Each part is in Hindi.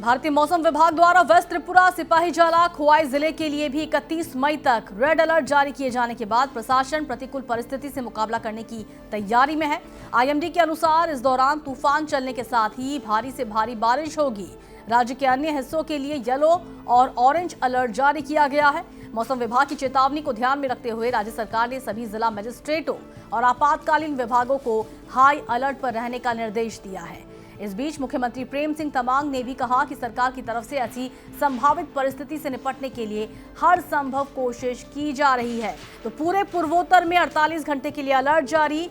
भारतीय मौसम विभाग द्वारा वेस्ट त्रिपुरा, सिपाहीजला, खुवाई जिले के लिए भी 31 मई तक रेड अलर्ट जारी किए जाने के बाद प्रशासन प्रतिकूल परिस्थिति से मुकाबला करने की तैयारी में है। आईएमडी के अनुसार इस दौरान तूफान चलने के साथ ही भारी से भारी बारिश होगी। राज्य के अन्य हिस्सों के लिए येलो और ऑरेंज अलर्ट जारी किया गया है। मौसम विभाग की चेतावनी को ध्यान में रखते हुए राज्य सरकार ने सभी जिला मजिस्ट्रेटों और आपातकालीन विभागों को हाई अलर्ट पर रहने का निर्देश दिया है। इस बीच मुख्यमंत्री प्रेम सिंह तमांग ने भी कहा कि सरकार की तरफ से ऐसी संभावित परिस्थिति से निपटने के लिए हर संभव कोशिश की जा रही है। तो पूरे पूर्वोत्तर में 48 घंटे के लिए अलर्ट जारी।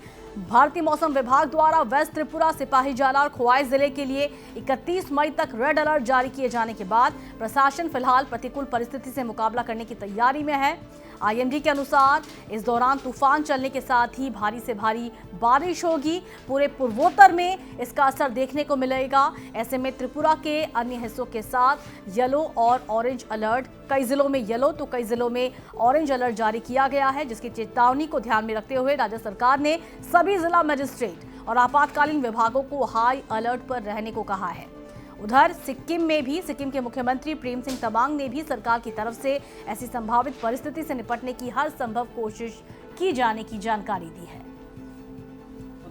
भारतीय मौसम विभाग द्वारा वेस्ट त्रिपुरा, सिपाहीजला और खुवाई जिले के लिए 31 मई तक रेड अलर्ट जारी किए जाने के बाद प्रशासन फिलहाल प्रतिकूल परिस्थिति से मुकाबला करने की तैयारी में है। आईएमडी के अनुसार इस दौरान तूफान चलने के साथ ही भारी से भारी बारिश होगी। पूरे पूर्वोत्तर में इसका असर देखने को मिलेगा। ऐसे में त्रिपुरा के अन्य हिस्सों के साथ येलो और ऑरेंज अलर्ट, कई जिलों में येलो तो कई जिलों में ऑरेंज अलर्ट जारी किया गया है, जिसकी चेतावनी को ध्यान में रखते हुए राज्य सरकार ने सभी जिला मजिस्ट्रेट और आपातकालीन विभागों को हाई अलर्ट पर रहने को कहा है। उधर सिक्किम के मुख्यमंत्री प्रेम सिंह तमांग ने भी सरकार की तरफ से ऐसी संभावित परिस्थिति से निपटने की हर संभव कोशिश की जाने की जानकारी दी है।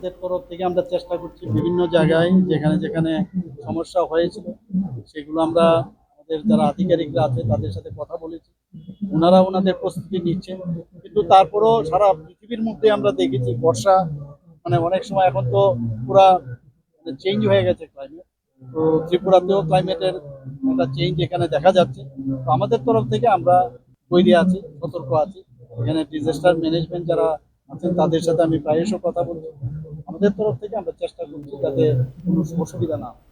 तरफ থেকে আমরা চেষ্টা করছি বিভিন্ন জায়গায় যেখানে যেখানে সমস্যা হয়েছিল সেগুলো আমরা আমাদের যারা আধিকারিকরা আছে তাদের সাথে কথা বলেছি। ওনারা ওনাদের প্রস্তুতি নিচ্ছেন, কিন্তু তারপরেও সারা পৃথিবীর মধ্যে আমরা দেখেছি বর্ষা অনেক সময় এখন তো পুরা চেঞ্জ হয়ে গেছে ক্লাইমেট। তো ত্রিপুরাতেও ক্লাইমেটের একটা চেঞ্জ এখানে দেখা যাচ্ছে। তো আমাদের তরফ থেকে আমরা তৈরি আছি, সতর্ক আছি। এখানে ডিজাস্টার ম্যানেজমেন্ট যারা আছেন তাদের সাথে আমি প্রায়শ কথা বলছি। আমাদের তরফ থেকে আমরা চেষ্টা করছি যাতে কোনো অসুবিধা না হয়।